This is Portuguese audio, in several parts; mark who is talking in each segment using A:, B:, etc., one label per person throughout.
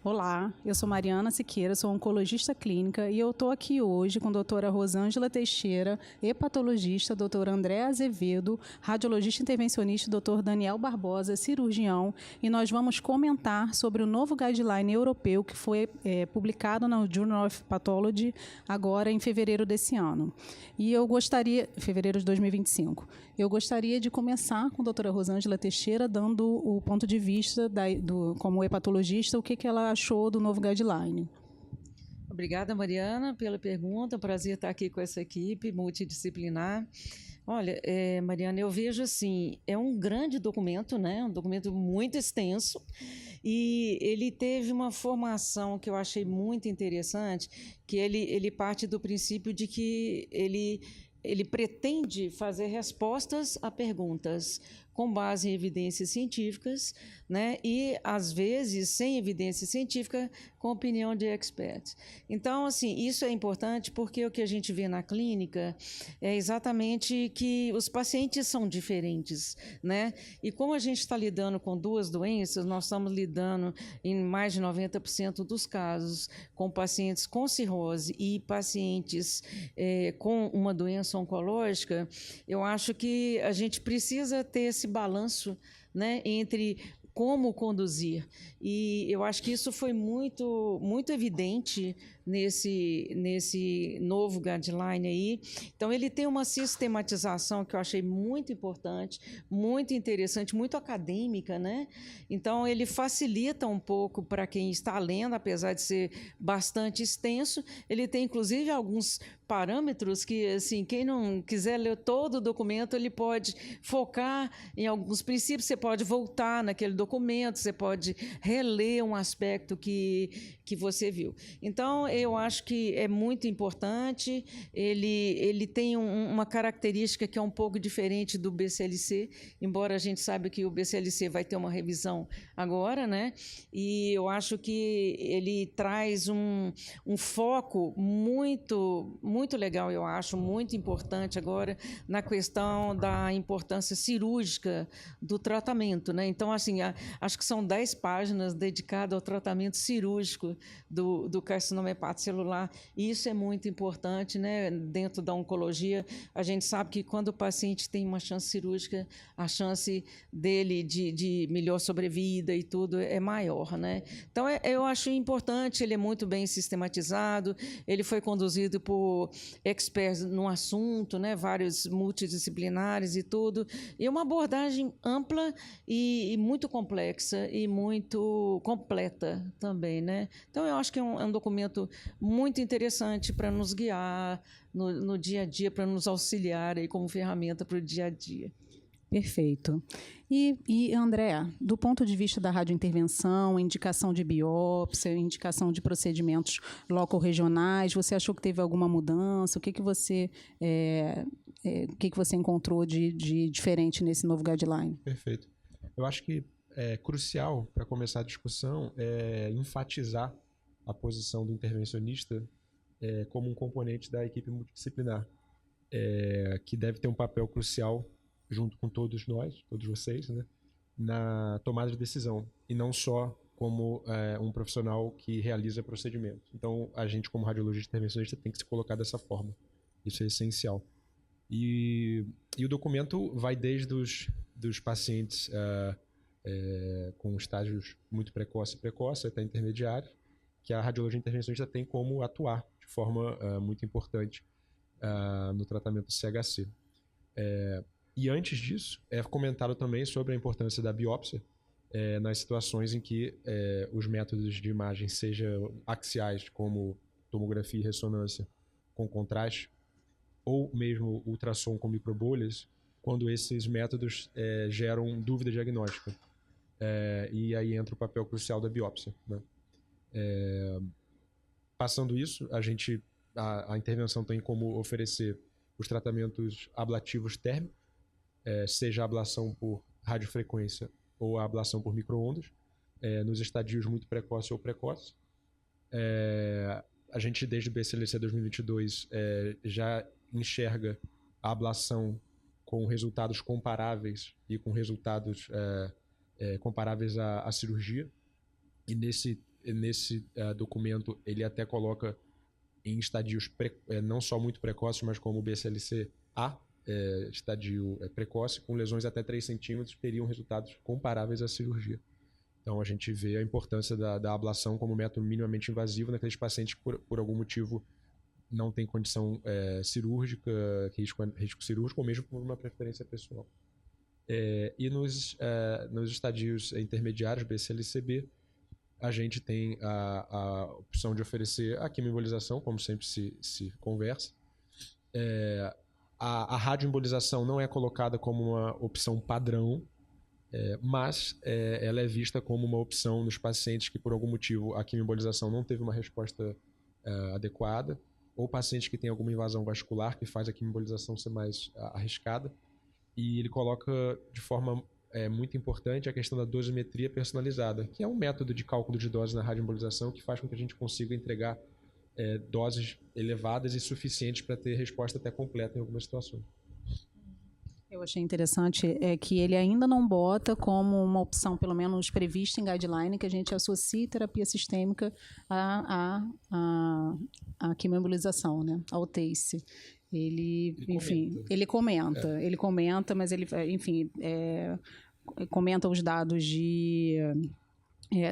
A: Olá, eu sou Mariana Siqueira, sou oncologista clínica e eu estou aqui hoje com a doutora Rosângela Teixeira, hepatologista, doutor André Azevedo, radiologista intervencionista, doutor Daniel Barbosa, cirurgião, e nós vamos comentar sobre o novo guideline europeu que foi publicado no Journal of Pathology agora em fevereiro desse ano. E eu gostaria, fevereiro de 2025, eu gostaria de começar com a doutora Rosângela Teixeira dando o ponto de vista como hepatologista, o que ela achou do novo guideline.
B: Obrigada, Mariana, pela pergunta. Prazer estar aqui com essa equipe multidisciplinar. Olha, Mariana, eu vejo assim, é um grande documento, né? Um documento muito extenso, e ele teve uma formação que eu achei muito interessante, que ele parte do princípio de que ele pretende fazer respostas a perguntas com base em evidências científicas, né? E, às vezes, sem evidência científica, com opinião de experts. Então, assim, isso é importante porque o que a gente vê na clínica é exatamente que os pacientes são diferentes, né? E como a gente está lidando com duas doenças, nós estamos lidando, em mais de 90% dos casos, com pacientes com cirrose e pacientes com uma doença oncológica. Eu acho que a gente precisa ter esse balanço, né, entre como conduzir. E eu acho que isso foi muito, muito evidente nesse novo guideline aí. Então, ele tem uma sistematização que eu achei muito importante, muito interessante, muito acadêmica, né? Então, ele facilita um pouco para quem está lendo, apesar de ser bastante extenso. Ele tem, inclusive, alguns parâmetros que, assim, quem não quiser ler todo o documento, ele pode focar em alguns princípios, você pode voltar naquele documento, você pode reler um aspecto que você viu. Então, eu acho que é muito importante, ele tem uma característica que é um pouco diferente do BCLC, embora a gente saiba que o BCLC vai ter uma revisão agora, né? E eu acho que ele traz um foco muito, muito legal, eu acho, muito importante agora na questão da importância cirúrgica do tratamento, né? Então, assim, acho que são 10 páginas dedicadas ao tratamento cirúrgico do carcinoma hepatocelular, e isso é muito importante, né? Dentro da oncologia, a gente sabe que quando o paciente tem uma chance cirúrgica, a chance dele de melhor sobrevida e tudo é maior, né? Então, eu acho importante, ele é muito bem sistematizado, ele foi conduzido por experts no assunto, né? Vários multidisciplinares e tudo, e uma abordagem ampla e muito complexa e muito completa também, né? Então, eu acho que é um documento muito interessante para nos guiar no dia a dia, para nos auxiliar aí como ferramenta para o dia a dia.
A: Perfeito. E André, do ponto de vista da radiointervenção, indicação de biópsia, indicação de procedimentos loco-regionais, você achou que teve alguma mudança? O que você encontrou de diferente nesse novo guideline?
C: Perfeito. Eu acho que é crucial, para começar a discussão, enfatizar a posição do intervencionista como um componente da equipe multidisciplinar, que deve ter um papel crucial junto com todos nós, todos vocês, né, na tomada de decisão, e não só como um profissional que realiza procedimentos. Então, a gente, como radiologista intervencionista, tem que se colocar dessa forma. Isso é essencial. E o documento vai desde dos pacientes com estágios muito precoce até intermediário, que a radiologia intervencionista tem como atuar de forma muito importante no tratamento do CHC. E antes disso, é comentado também sobre a importância da biópsia nas situações em que os métodos de imagem, sejam axiais, como tomografia e ressonância com contraste, ou mesmo ultrassom com microbolhas, quando esses métodos geram dúvida diagnóstica. E aí entra o papel crucial da biópsia, né? Passando isso, a intervenção tem como oferecer os tratamentos ablativos térmicos, seja a ablação por radiofrequência ou a ablação por microondas, nos estadios muito precoce ou precoce. A gente, desde o BCLC 2022, já enxerga a ablação com resultados comparáveis e com resultados comparáveis à cirurgia. E nesse documento, ele até coloca em estadios não só muito precoces, mas como o BCLC-A, estadio precoce, com lesões até 3 centímetros, teriam resultados comparáveis à cirurgia. Então, a gente vê a importância da ablação como método minimamente invasivo naqueles pacientes que, por algum motivo, não tem condição cirúrgica, risco cirúrgico, ou mesmo por uma preferência pessoal. E nos estadios intermediários, BCLCB, a gente tem a opção de oferecer a quimioembolização, como sempre se conversa. A radioembolização não é colocada como uma opção padrão, mas ela é vista como uma opção nos pacientes que, por algum motivo, a quimioembolização não teve uma resposta adequada, ou pacientes que têm alguma invasão vascular que faz a quimioembolização ser mais arriscada. E ele coloca de forma muito importante a questão da dosimetria personalizada, que é um método de cálculo de doses na radioembolização que faz com que a gente consiga entregar doses elevadas e suficientes para ter resposta até completa em algumas situações.
A: Eu achei interessante que ele ainda não bota como uma opção, pelo menos prevista em guideline, que a gente associe terapia sistêmica à quimioembolização, né? Ao TACE. Ele comenta, mas ele, enfim, comenta os dados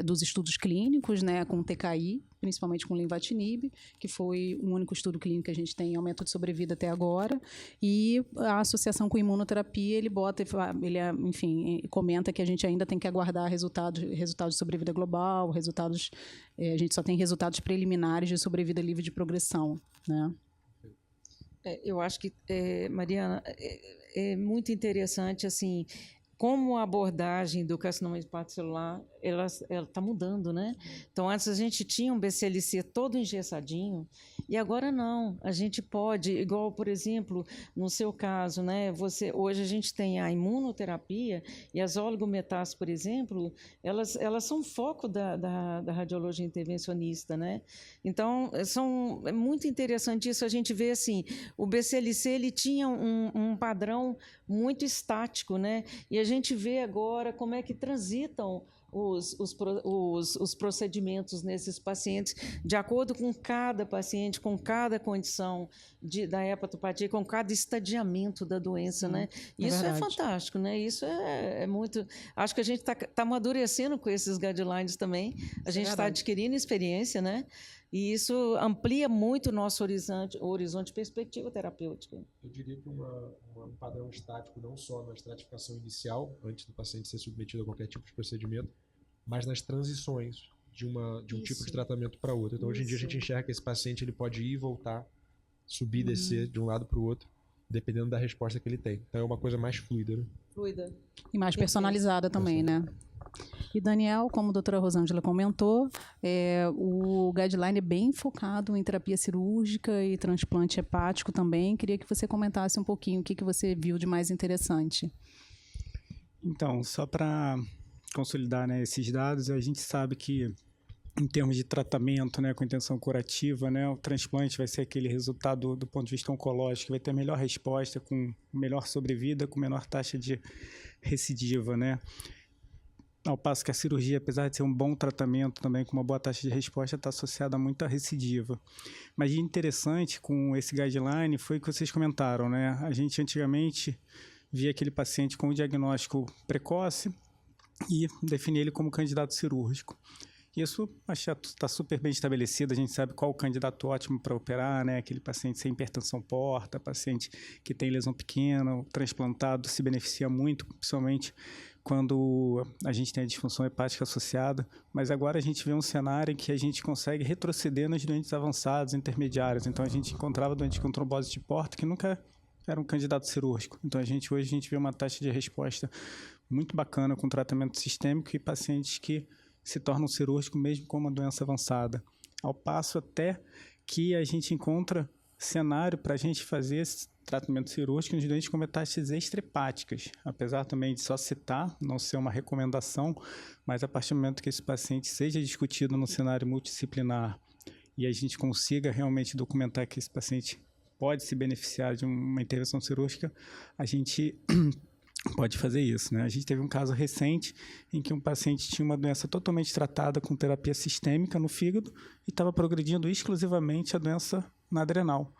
A: dos estudos clínicos, né, com TKI, principalmente com lenvatinib, que foi o único estudo clínico que a gente tem em aumento de sobrevida até agora, e a associação com imunoterapia, enfim, comenta que a gente ainda tem que aguardar resultados de sobrevida global, a gente só tem resultados preliminares de sobrevida livre de progressão, né?
B: Eu acho que, Mariana, é muito interessante, assim, como a abordagem do carcinoma hepatocelular, ela está mudando, né? Então, antes a gente tinha um BCLC todo engessadinho, e agora não. A gente pode, igual, por exemplo, no seu caso, né? Hoje a gente tem a imunoterapia e as oligometástases, por exemplo, elas são foco da radiologia intervencionista, né? Então, é muito interessante isso. A gente vê, assim, o BCLC, ele tinha um padrão muito estático, né? E a gente vê agora como é que transitam os procedimentos nesses pacientes, de acordo com cada paciente, com cada condição da hepatopatia, com cada estadiamento da doença, né? Isso é fantástico, né? Isso é muito... Acho que a gente está amadurecendo com esses guidelines também, a gente está adquirindo experiência, né? E isso amplia muito o nosso horizonte de perspectiva terapêutica.
C: Eu diria que um padrão estático, não só na estratificação inicial, antes do paciente ser submetido a qualquer tipo de procedimento, mas nas transições de um tipo de tratamento para outro. Então, hoje em dia, a gente enxerga que esse paciente ele pode ir e voltar, subir e descer de um lado para o outro, dependendo da resposta que ele tem. Então, é uma coisa mais fluida, né?
A: E mais personalizada também, né? E, Daniel, como a doutora Rosângela comentou, o guideline é bem focado em terapia cirúrgica e transplante hepático também. Queria que você comentasse um pouquinho o que você viu de mais interessante.
D: Então, só para consolidar, né, esses dados, a gente sabe que, em termos de tratamento, né, com intenção curativa, né, o transplante vai ser aquele resultado do ponto de vista oncológico, que vai ter a melhor resposta, com melhor sobrevida, com menor taxa de recidiva, né? Ao passo que a cirurgia, apesar de ser um bom tratamento também, com uma boa taxa de resposta, está associada a muita recidiva. Mas o interessante com esse guideline foi o que vocês comentaram, né? A gente antigamente via aquele paciente com o diagnóstico precoce e definia ele como candidato cirúrgico. Isso está super bem estabelecido, a gente sabe qual o candidato ótimo para operar, né? Aquele paciente sem hipertensão porta, paciente que tem lesão pequena, o transplantado se beneficia muito, principalmente quando a gente tem a disfunção hepática associada, mas agora a gente vê um cenário em que a gente consegue retroceder nos doentes avançados, intermediários. Então a gente encontrava doente com trombose de porta que nunca era um candidato cirúrgico. Então hoje a gente vê uma taxa de resposta muito bacana com tratamento sistêmico e pacientes que se tornam cirúrgicos mesmo com uma doença avançada. Ao passo até que a gente encontra cenário para a gente fazer esse tratamento cirúrgico nos doentes com metástases extrahepáticas, apesar também de só citar, não ser uma recomendação, mas a partir do momento que esse paciente seja discutido no cenário multidisciplinar e a gente consiga realmente documentar que esse paciente pode se beneficiar de uma intervenção cirúrgica, a gente pode fazer isso, né? A gente teve um caso recente em que um paciente tinha uma doença totalmente tratada com terapia sistêmica no fígado e estava progredindo exclusivamente a doença na adrenal.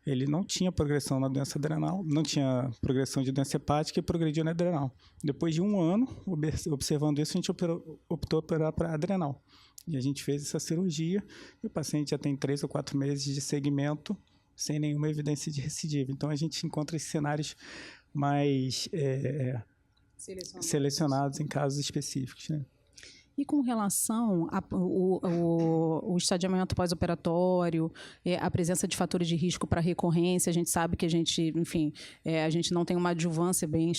D: Ele não tinha progressão na doença adrenal, não tinha progressão de doença hepática e progrediu na adrenal. Depois de 1 ano, observando isso, a gente optou por operar para adrenal. E a gente fez essa cirurgia e o paciente já tem 3 ou 4 meses de segmento sem nenhuma evidência de recidiva. Então, a gente encontra esses cenários mais selecionados em casos específicos, né?
A: E com relação ao estadiamento pós-operatório, a presença de fatores de risco para recorrência, a gente sabe que a gente, enfim, a gente não tem uma adjuvância bem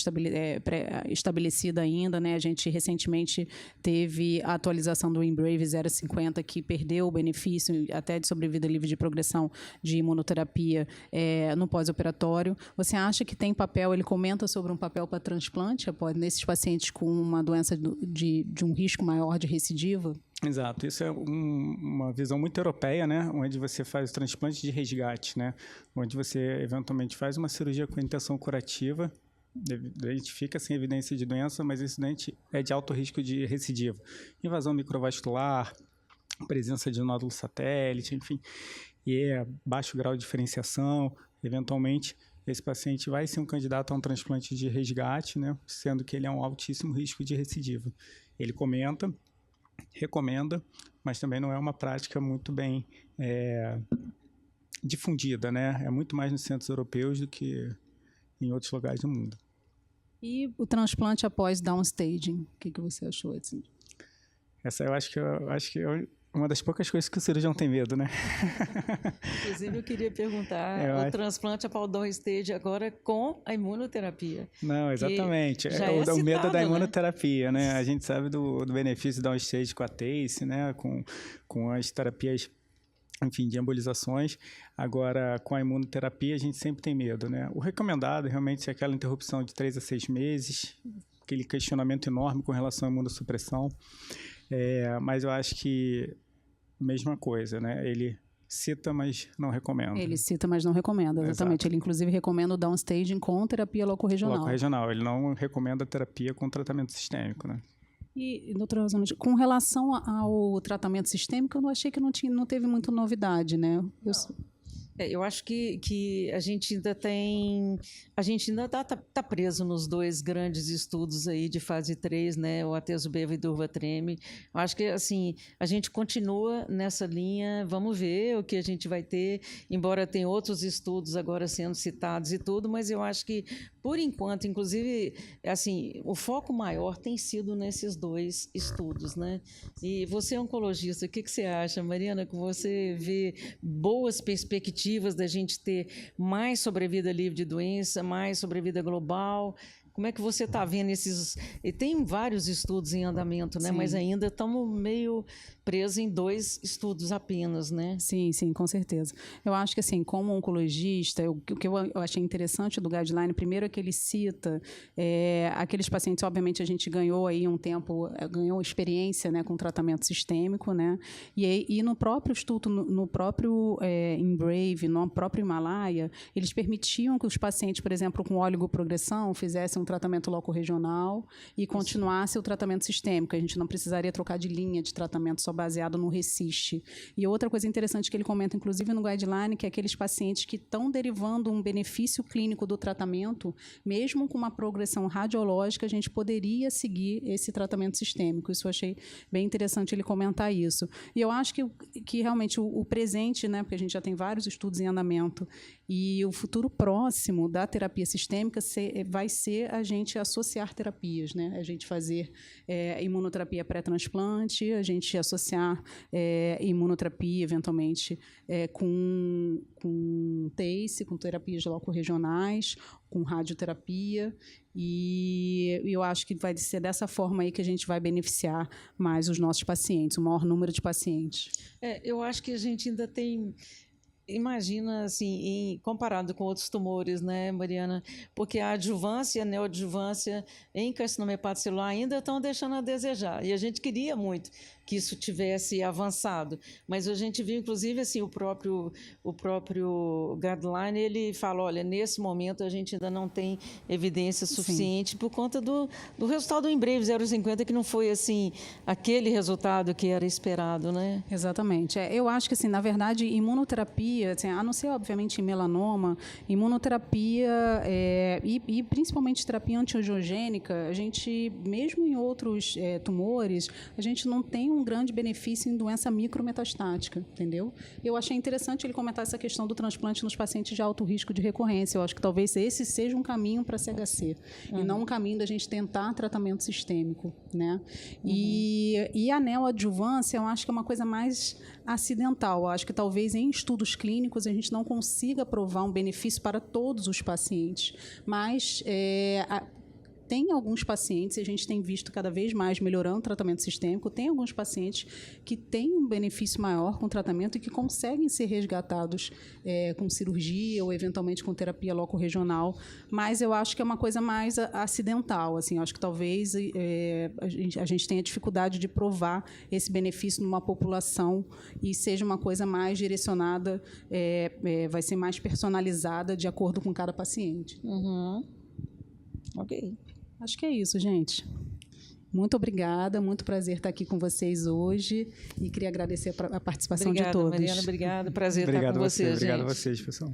A: estabelecida ainda, né? A gente recentemente teve a atualização do Embrave 050, que perdeu o benefício até de sobrevida livre de progressão de imunoterapia no pós-operatório. Você acha que tem papel, ele comenta sobre um papel para transplante, nesses pacientes com uma doença de um risco maior de recidiva?
D: Exato, isso é uma visão muito europeia, né? Onde você faz o transplante de resgate, né? Onde você eventualmente faz uma cirurgia com intenção curativa, identifica sem evidência de doença, mas esse doente é de alto risco de recidiva. Invasão microvascular, presença de nódulo satélite, enfim, e baixo grau de diferenciação, eventualmente esse paciente vai ser um candidato a um transplante de resgate, né? Sendo que ele é um altíssimo risco de recidiva. Ele comenta, recomenda, mas também não é uma prática muito bem difundida, né? É muito mais nos centros europeus do que em outros lugares do mundo.
A: E o transplante após downstaging, o que você achou? Assim?
D: Essa eu acho que é uma das poucas coisas que o cirurgião tem medo, né?
B: Inclusive, eu queria perguntar o transplante após downstage agora com a imunoterapia.
D: Não, exatamente. O medo da imunoterapia, né? A gente sabe do benefício downstage com a TACE, né? Com as terapias, enfim, de embolizações. Agora, com a imunoterapia, a gente sempre tem medo, né? O recomendado realmente é aquela interrupção de 3 a 6 meses, aquele questionamento enorme com relação à imunossupressão. Mas eu acho que mesma coisa, né? Ele cita, mas não recomenda.
A: Ele cita, mas não recomenda, exatamente. Exato. Ele, inclusive, recomenda o downstaging com terapia locorregional.
D: Locorregional. Ele não recomenda a terapia com tratamento sistêmico, né?
A: E, doutora Rosana, com relação ao tratamento sistêmico, eu não achei que não teve muita novidade, né?
B: Eu acho que a gente ainda está preso nos 2 grandes estudos aí de fase 3, né, o Atezolizumab e Durvalumab. Eu acho que assim, a gente continua nessa linha, vamos ver o que a gente vai ter, embora tenha outros estudos agora sendo citados e tudo, mas eu acho que, por enquanto, inclusive, assim, o foco maior tem sido nesses 2 estudos, né? E você é oncologista, o que você acha, Mariana, que você vê boas perspectivas da gente ter mais sobrevida livre de doença, mais sobrevida global? Como é que você está vendo esses... E tem vários estudos em andamento, né? Sim. Mas ainda estamos meio presos em 2 estudos apenas, né?
A: Sim, com certeza. Eu acho que, assim, como oncologista, o que eu achei interessante do guideline, primeiro é que ele cita aqueles pacientes, obviamente, a gente ganhou aí um tempo, ganhou experiência, né, com tratamento sistêmico, né? E no próprio estudo, no próprio Embrave, no próprio Himalaia, eles permitiam que os pacientes, por exemplo, com oligoprogressão, fizessem um tratamento locorregional e continuasse o tratamento sistêmico. A gente não precisaria trocar de linha de tratamento só baseado no RECIST. E outra coisa interessante que ele comenta, inclusive no guideline, que é aqueles pacientes que estão derivando um benefício clínico do tratamento, mesmo com uma progressão radiológica, a gente poderia seguir esse tratamento sistêmico. Isso eu achei bem interessante ele comentar isso. E eu acho que realmente o presente, né, porque a gente já tem vários estudos em andamento, e o futuro próximo da terapia sistêmica vai ser a gente associar terapias, né? A gente fazer imunoterapia pré-transplante, a gente associar imunoterapia, eventualmente, com TACE, com terapias locorregionais, com radioterapia, e eu acho que vai ser dessa forma aí que a gente vai beneficiar mais os nossos pacientes, o maior número de pacientes.
B: Eu acho que a gente ainda tem... Imagina, assim, comparado com outros tumores, né, Mariana? Porque a adjuvância e a neoadjuvância em carcinoma hepatocelular ainda estão deixando a desejar. E a gente queria muito que isso tivesse avançado. Mas a gente viu, inclusive, assim, o próprio guideline, ele fala, olha, nesse momento a gente ainda não tem evidência suficiente por conta do resultado do Embrave 050, que não foi assim aquele resultado que era esperado, né?
A: Exatamente. Eu acho que, assim, na verdade, imunoterapia, assim, a não ser, obviamente, melanoma, imunoterapia e principalmente terapia antiangiogênica, a gente, mesmo em outros tumores, a gente não tem um grande benefício em doença micrometastática, entendeu? Eu achei interessante ele comentar essa questão do transplante nos pacientes de alto risco de recorrência. Eu acho que talvez esse seja um caminho para CHC, e não um caminho da gente tentar tratamento sistêmico, né? E a neoadjuvância, eu acho que é uma coisa mais acidental. Eu acho que talvez em estudos clínicos a gente não consiga provar um benefício para todos os pacientes, mas tem alguns pacientes, e a gente tem visto cada vez mais melhorando o tratamento sistêmico, tem alguns pacientes que têm um benefício maior com o tratamento e que conseguem ser resgatados com cirurgia ou, eventualmente, com terapia loco-regional, mas eu acho que é uma coisa mais acidental. Assim, eu acho que talvez a gente tenha dificuldade de provar esse benefício numa população e seja uma coisa mais direcionada, vai ser mais personalizada de acordo com cada paciente.
B: Ok.
A: Acho que é isso, gente. Muito obrigada, muito prazer estar aqui com vocês hoje e queria agradecer a participação de todos.
B: Mariana, obrigada. Prazer estar com vocês, gente.
D: Obrigado a vocês, pessoal.